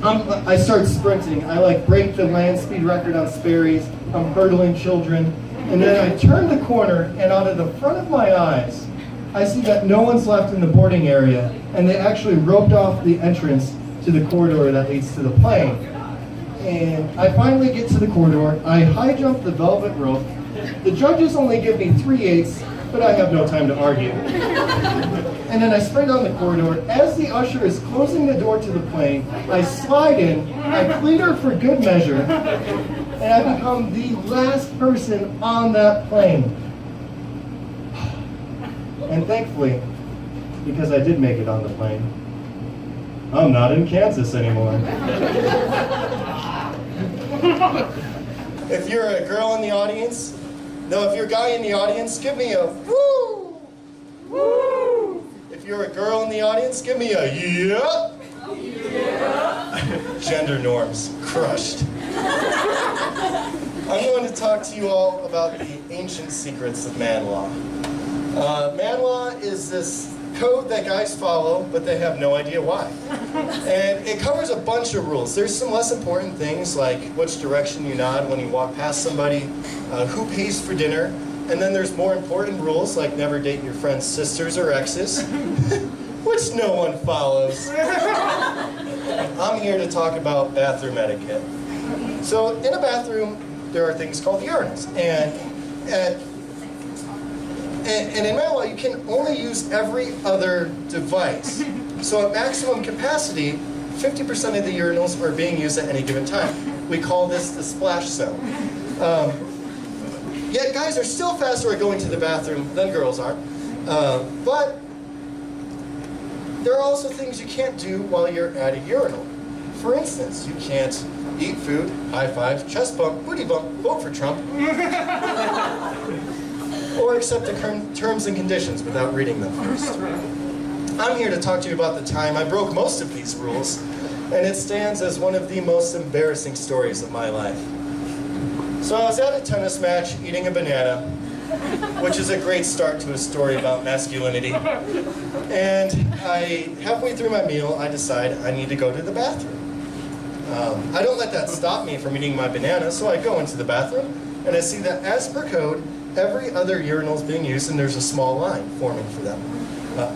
I start sprinting. I break the land speed record on Sperry's. I'm hurdling children. And then I turn the corner, and out of the front of my eyes, I see that no one's left in the boarding area, and they actually roped off the entrance to the corridor that leads to the plane. And I finally get to the corridor. I high jump the velvet rope. The judges only give me 3/8, but I have no time to argue. And then I sprint down the corridor. As the usher is closing the door to the plane, I slide in, I plead her for good measure, and I become the last person on that plane. And thankfully, because I did make it on the plane, I'm not in Kansas anymore. If you're a girl in the audience, no, if you're a guy in the audience, give me a woo! Woo! If you're a girl in the audience, give me a yeah! Yeah! Gender norms crushed. I'm going to talk to you all about the ancient secrets of man law. Man law is this code that guys follow, but they have no idea why. And it covers a bunch of rules. There's some less important things, like which direction you nod when you walk past somebody, who pays for dinner, and then there's more important rules, like never date your friend's sisters or exes, which no one follows. I'm here to talk about bathroom etiquette. So in a bathroom, there are things called urinals, and in man law, you can only use every other device. So at maximum capacity, 50% of the urinals are being used at any given time. We call this the splash zone. Yet guys are still faster at going to the bathroom than girls are. But there are also things you can't do while you're at a urinal. For instance, you can't eat food, high five, chest bump, booty bump, vote for Trump. or accept the terms and conditions without reading them first. I'm here to talk to you about the time I broke most of these rules, and it stands as one of the most embarrassing stories of my life. So I was at a tennis match eating a banana, which is a great start to a story about masculinity. And halfway through my meal, I decide I need to go to the bathroom. I don't let that stop me from eating my banana, so I go into the bathroom, and I see that as per code, every other urinal is being used, and there's a small line forming for them.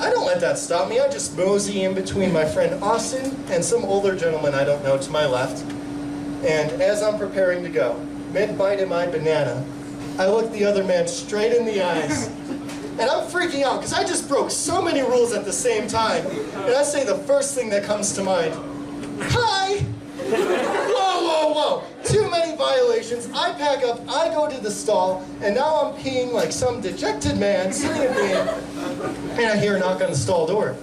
I don't let that stop me. I just mosey in between my friend Austin and some older gentleman I don't know to my left. And as I'm preparing to go, mid-bite in my banana, I look the other man straight in the eyes. And I'm freaking out because I just broke so many rules at the same time. And I say the first thing that comes to mind, hi! Whoa, whoa, whoa! Too many violations. I pack up, I go to the stall, and now I'm peeing like some dejected man sitting in bed, and I hear a knock on the stall door.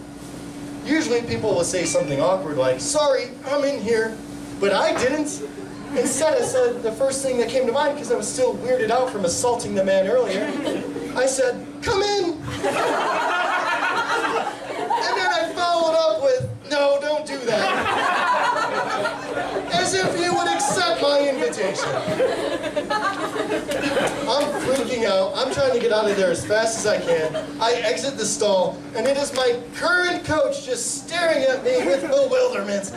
Usually people will say something awkward like, sorry, I'm in here, but I didn't. Instead, I said the first thing that came to mind because I was still weirded out from assaulting the man earlier. I said, come in! And then I followed up with, no, don't do that. As if you would accept my invitation. I'm freaking out. I'm trying to get out of there as fast as I can. I exit the stall, and it is my current coach just staring at me with bewilderment.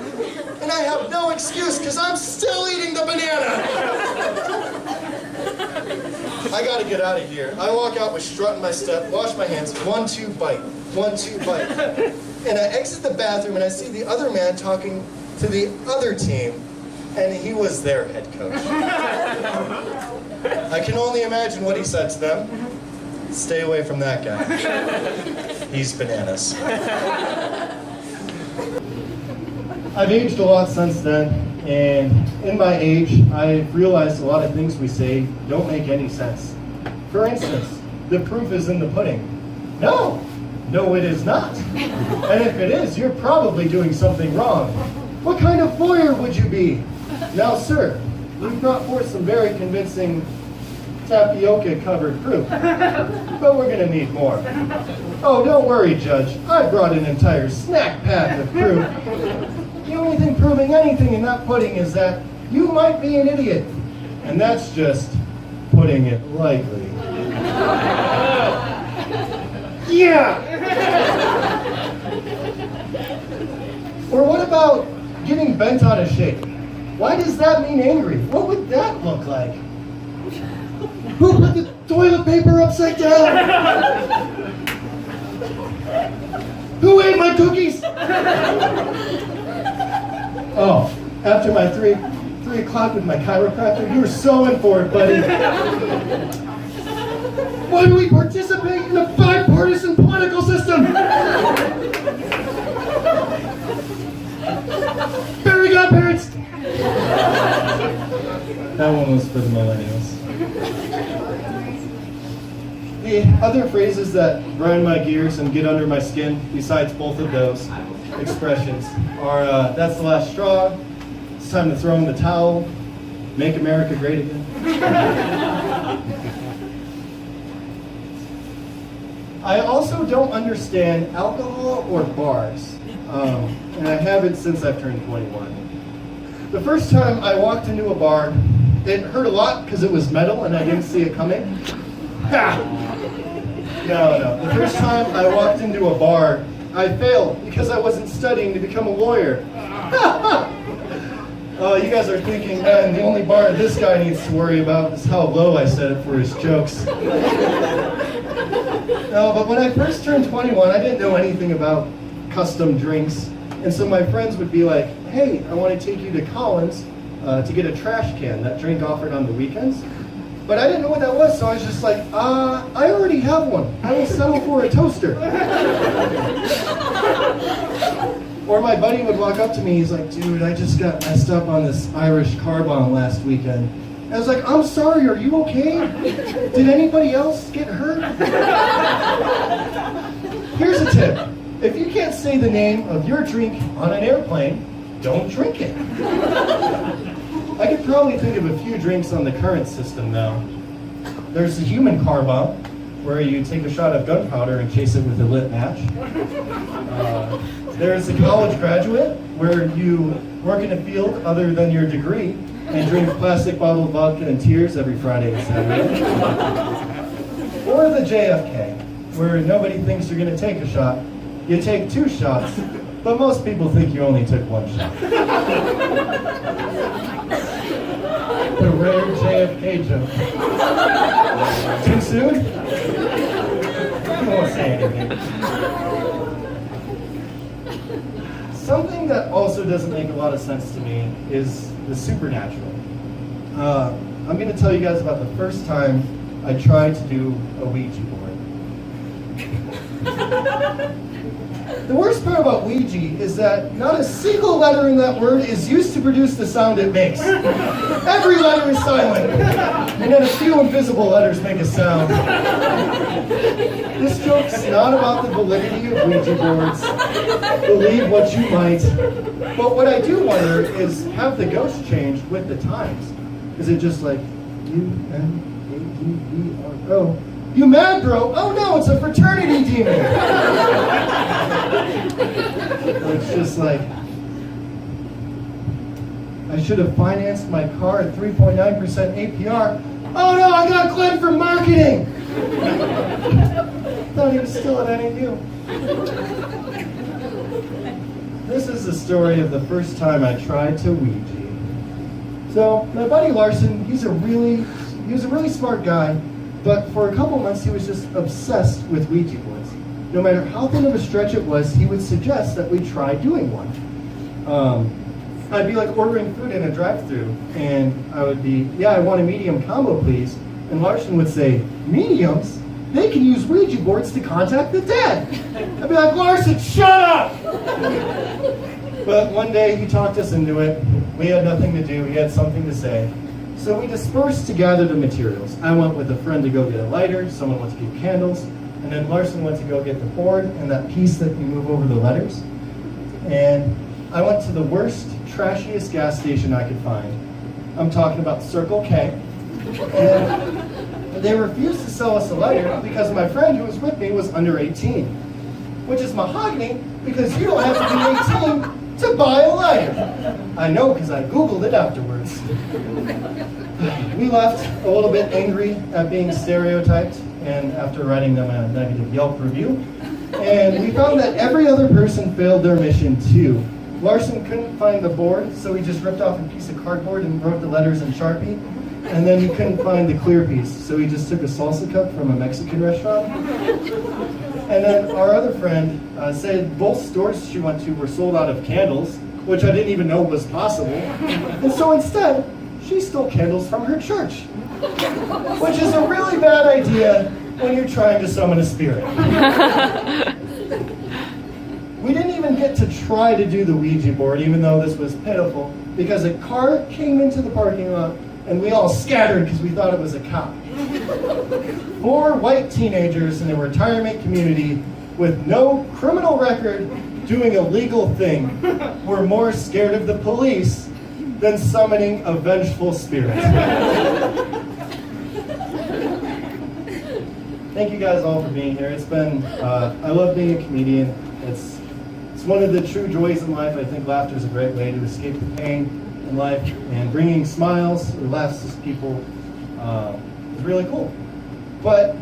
And I have no excuse because I'm still eating the banana. I gotta get out of here. I walk out with strut in my step, wash my hands, 1-2 bite, 1-2 bite. And I exit the bathroom and I see the other man talking to the other team, and he was their head coach. I can only imagine what he said to them. Stay away from that guy. He's bananas. I've aged a lot since then, and in my age, I've realized a lot of things we say don't make any sense. For instance, the proof is in the pudding. No, it is not. And if it is, you're probably doing something wrong. What kind of lawyer would you be? Now, sir, we've brought forth some very convincing tapioca-covered proof, but we're going to need more. Oh, don't worry, Judge. I brought an entire snack pack of proof. The only thing proving anything in that pudding is that you might be an idiot. And that's just putting it lightly. Yeah! Or what about getting bent out of shape? Why does that mean angry? What would that look like? Who put the toilet paper upside down? Who ate my cookies? Oh, after my 3 o'clock with my chiropractor, you were so in for it, buddy. Why do we participate in a bipartisan political system? Barry godparents! That one was for the millennials. The other phrases that grind my gears and get under my skin, besides both of those expressions, are that's the last straw, it's time to throw in the towel, make America great again. I also don't understand alcohol or bars, and I haven't since I've turned 21. The first time I walked into a bar, it hurt a lot because it was metal and I didn't see it coming. Ha! No. The first time I walked into a bar, I failed because I wasn't studying to become a lawyer. You guys are thinking, man, the only bar this guy needs to worry about is how low I set it for his jokes. No, but when I first turned 21, I didn't know anything about custom drinks. And so my friends would be like, hey, I want to take you to Collins to get a trash can, that drink offered on the weekends. But I didn't know what that was, so I was just like, I already have one. I will settle for a toaster. Or my buddy would walk up to me, he's like, dude, I just got messed up on this Irish car bomb last weekend. And I was like, I'm sorry, are you okay? Did anybody else get hurt? Here's a tip. If you can't say the name of your drink on an airplane, don't drink it. I could probably think of a few drinks on the current system now. There's the human car bomb, where you take a shot of gunpowder and chase it with a lit match. There's a college graduate, where you work in a field other than your degree and drink plastic bottled vodka and tears every Friday and Saturday. Or the JFK, where nobody thinks you're going to take a shot. You take 2 shots, but most people think you only took 1 shot. The rare JFK joke. Too soon? I won't say anything. Something that also doesn't make a lot of sense to me is the supernatural. I'm going to tell you guys about the first time I tried to do a Ouija board. The worst part about Ouija is that not a single letter in that word is used to produce the sound it makes. Every letter is silent, and then a few invisible letters make a sound. This joke's not about the validity of Ouija boards. Believe what you might. But what I do wonder is, have the ghosts changed with the times? Is it just like, U-M-A-D-E-R-O? You mad, bro? Oh no, it's a fraternity demon. It's just like, I should have financed my car at 3.9% APR. Oh no, I got Glenn for marketing. Thought he was still at NAU. This is the story of the first time I tried to Ouija. So my buddy Larson, he was a really smart guy. But for a couple months, he was just obsessed with Ouija boards. No matter how thin of a stretch it was, he would suggest that we try doing one. I'd be like ordering food in a drive-thru, and I would be, yeah, I want a medium combo, please. And Larson would say, mediums? They can use Ouija boards to contact the dead. I'd be like, Larson, shut up! But one day, he talked us into it. We had nothing to do. He had something to say. So we dispersed to gather the materials. I went with a friend to go get a lighter, someone went to get candles, and then Larson went to go get the board and that piece that you move over the letters. And I went to the worst, trashiest gas station I could find. I'm talking about Circle K. And they refused to sell us a lighter because my friend who was with me was under 18. Which is mahogany, because you don't have to be 18 to buy a lighter. I know, because I Googled it afterwards. We left a little bit angry at being stereotyped, and after writing them a negative Yelp review, and we found that every other person failed their mission too. Larson couldn't find the board, so he just ripped off a piece of cardboard and wrote the letters in Sharpie, and then he couldn't find the clear piece, so he just took a salsa cup from a Mexican restaurant. And then our other friend said both stores she went to were sold out of candles, which I didn't even know was possible. And so instead, she stole candles from her church, which is a really bad idea when you're trying to summon a spirit. We didn't even get to try to do the Ouija board, even though this was pitiful, because a car came into the parking lot and we all scattered because we thought it was a cop. 4 white teenagers in a retirement community with no criminal record doing a legal thing were more scared of the police than summoning a vengeful spirit. Thank you guys all for being here. It's been, I love being a comedian. It's one of the true joys in life. I think laughter is a great way to escape the pain in life, and bringing smiles or laughs to people is really cool. But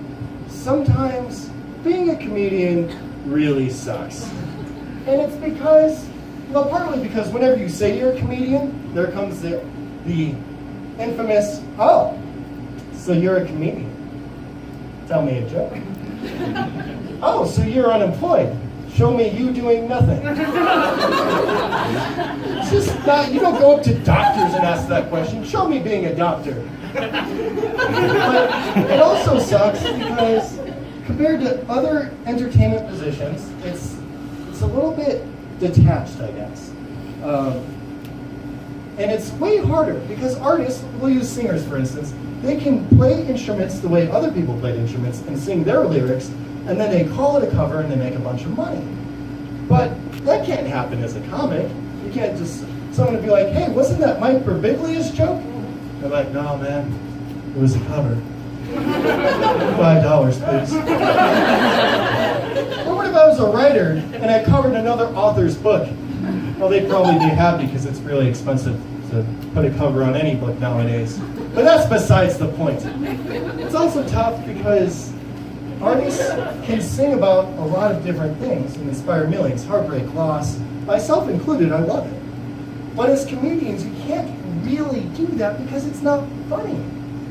sometimes being a comedian really sucks. And it's because, well, partly because whenever you say you're a comedian, there comes the infamous, oh, so you're a comedian. Tell me a joke. Oh, so you're unemployed. Show me you doing nothing. It's just not, you don't go up to doctors and ask that question. Show me being a doctor. But it also sucks because compared to other entertainment positions, it's a little bit detached, I guess. And it's way harder because artists, we'll use singers for instance, they can play instruments the way other people play instruments and sing their lyrics, and then they call it a cover and they make a bunch of money. But that can't happen as a comic. You can't just, someone would be like, hey, wasn't that Mike Birbiglia's joke? They're like, no man, it was a cover. $5, please. Or what if I was a writer and I covered another author's book? Well, they'd probably be happy because it's really expensive to put a cover on any book nowadays. But that's besides the point. It's also tough because artists can sing about a lot of different things and inspire millions. Heartbreak, loss, myself included, I love it. But as comedians, you can't really do that because it's not funny.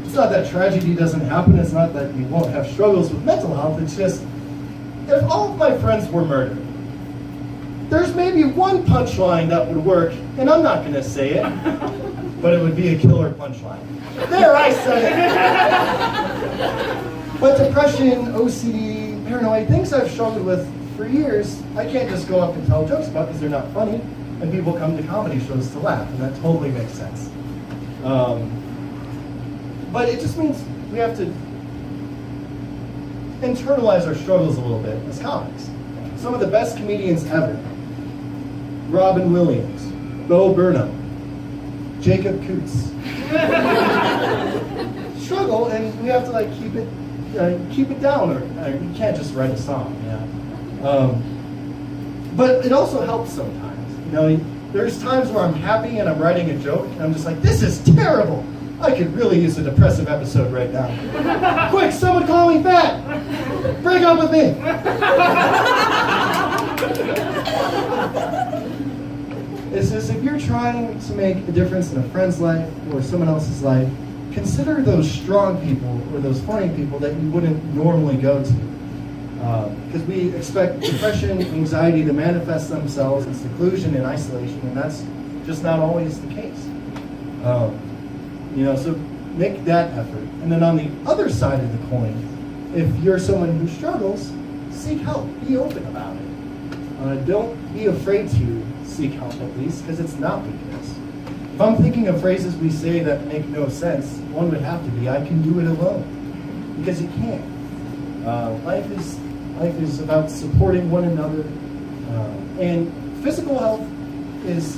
It's not that tragedy doesn't happen. It's not that you won't have struggles with mental health. It's just, if all of my friends were murdered, there's maybe one punchline that would work, and I'm not going to say it, but it would be a killer punchline. There, I said it! But depression, OCD, paranoid, things I've struggled with for years, I can't just go up and tell jokes about because they're not funny, and people come to comedy shows to laugh, and that totally makes sense. But it just means we have to internalize our struggles a little bit as comics. Some of the best comedians ever: Robin Williams, Bo Burnham, Jacob Coots. Struggle, and we have to like keep it down, or you can't just write a song. Yeah. But it also helps sometimes. You know, there's times where I'm happy and I'm writing a joke, and I'm just like, this is terrible. I could really use a depressive episode right now. Quick, someone call me fat. Break up with me. It's just, if you're trying to make a difference in a friend's life or someone else's life, consider those strong people or those funny people that you wouldn't normally go to. Because we expect depression, anxiety to manifest themselves in seclusion and isolation, and that's just not always the case. So make that effort. And then on the other side of the coin, if you're someone who struggles, seek help. Be open about it. Don't be afraid to seek help, at least, because it's not weakness. If I'm thinking of phrases we say that make no sense, one would have to be, I can do it alone. Because you can't. Life is about supporting one another. And physical health is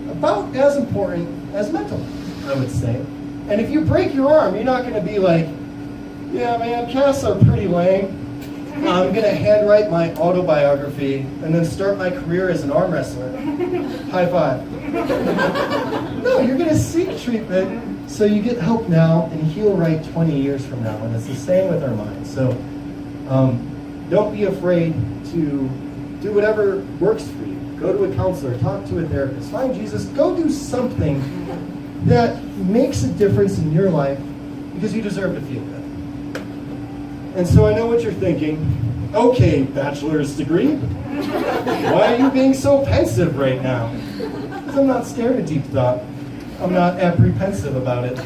about as important as mental health, I would say. And if you break your arm, you're not going to be like, yeah, man, casts are pretty lame. I'm going to handwrite my autobiography and then start my career as an arm wrestler. High five. No, you're going to seek treatment so you get help now and heal right 20 years from now. And it's the same with our minds. So don't be afraid to do whatever works for you. Go to a counselor, talk to a therapist, find Jesus, go do something that makes a difference in your life because you deserve to feel good. And so I know what you're thinking. Okay, bachelor's degree. Why are you being so pensive right now? Because I'm not scared of deep thought. I'm not apprehensive about it.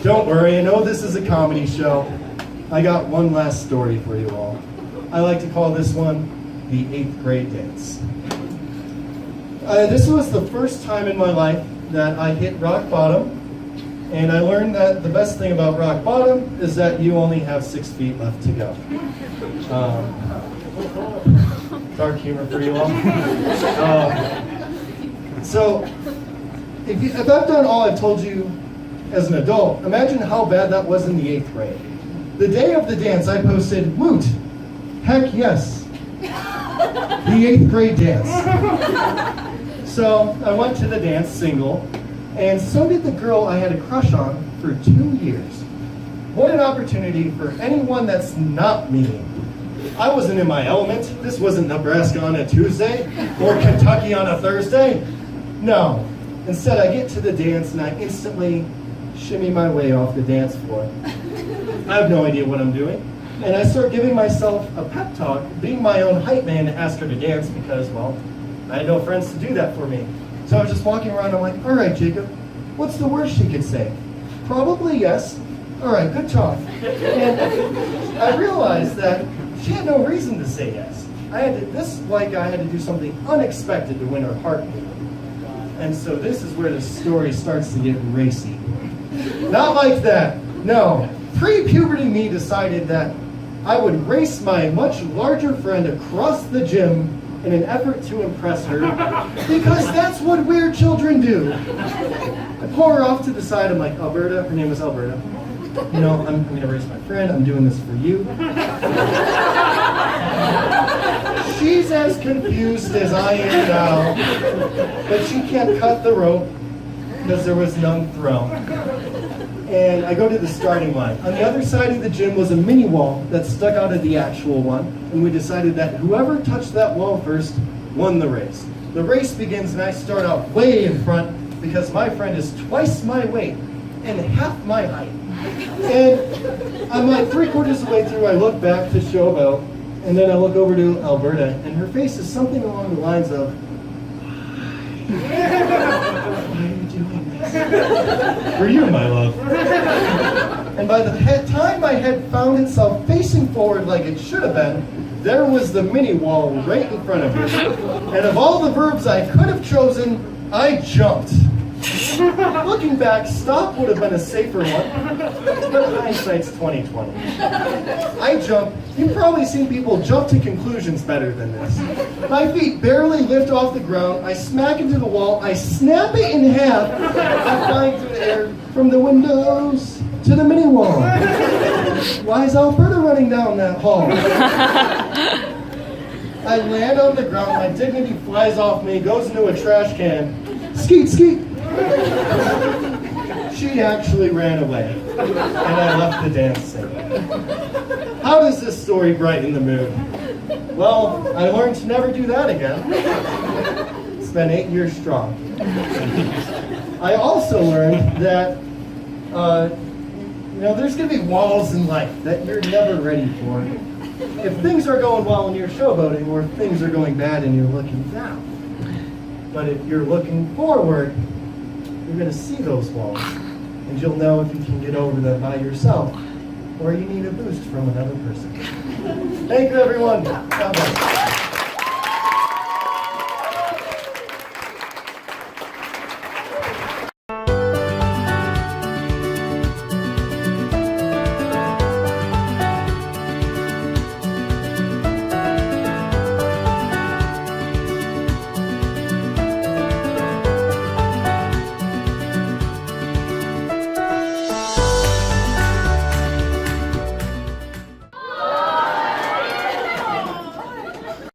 Don't worry, I know this is a comedy show. I got one last story for you all. I like to call this one the 8th grade dance. This was the first time in my life that I hit rock bottom, and I learned that the best thing about rock bottom is that you only have 6 feet left to go. Dark humor for you all. So, if I've done all I've told you as an adult, imagine how bad that was in the 8th grade. The day of the dance, I posted, woot, heck yes, the 8th grade dance. So I went to the dance single, and so did the girl I had a crush on for 2 years. What an opportunity for anyone that's not me. I wasn't in my element. This wasn't Nebraska on a Tuesday or Kentucky on a Thursday. No. Instead, I get to the dance and I instantly shimmy my way off the dance floor. I have no idea what I'm doing. And I start giving myself a pep talk, being my own hype man to ask her to dance because, well, I had no friends to do that for me. So I was just walking around, I'm like, all right, Jacob, what's the worst she could say? Probably yes. All right, good talk. And I realized that she had no reason to say yes. I had to do something unexpected to win her heart. And so this is where the story starts to get racy. Not like that. No. Pre-puberty me decided that I would race my much larger friend across the gym in an effort to impress her, because that's what weird children do. I pull her off to the side, I'm like, Alberta, her name was Alberta. you know, I'm going to race my friend, I'm doing this for you. She's as confused as I am now, but she can't cut the rope because there was none thrown. And I go to the starting line. On the other side of the gym was a mini wall that stuck out of the actual one, and we decided that whoever touched that wall first won the race. The race begins and I start out way in front because my friend is twice my weight and half my height. And I'm like 3/4 of the way through, I look back to Showboat, and then I look over to Alberta, and her face is something along the lines of, why are you doing this? For you, my love. And by the time my head found itself facing forward like it should have been, there was the mini wall right in front of me. And of all the verbs I could have chosen, I jumped. Looking back, stop would have been a safer one, but hindsight's 20/20. I jumped. You've probably seen people jump to conclusions better than this. My feet barely lift off the ground. I smack into the wall. I snap it in half. I'm flying through the air from the windows to the mini wall. Why is Alberta running down that hall? I land on the ground. My dignity flies off me, goes into a trash can. Skeet, skeet. She actually ran away, and I left the dance scene. How does this story brighten the mood? Well, I learned to never do that again. It's been 8 years strong. I also learned that, there's going to be walls in life that you're never ready for. If things are going well and you're showboating, or if things are going bad and you're looking down. But if you're looking forward, you're going to see those walls, and you'll know if you can get over them by yourself, or you need a boost from another person. Thank you, everyone. God bless.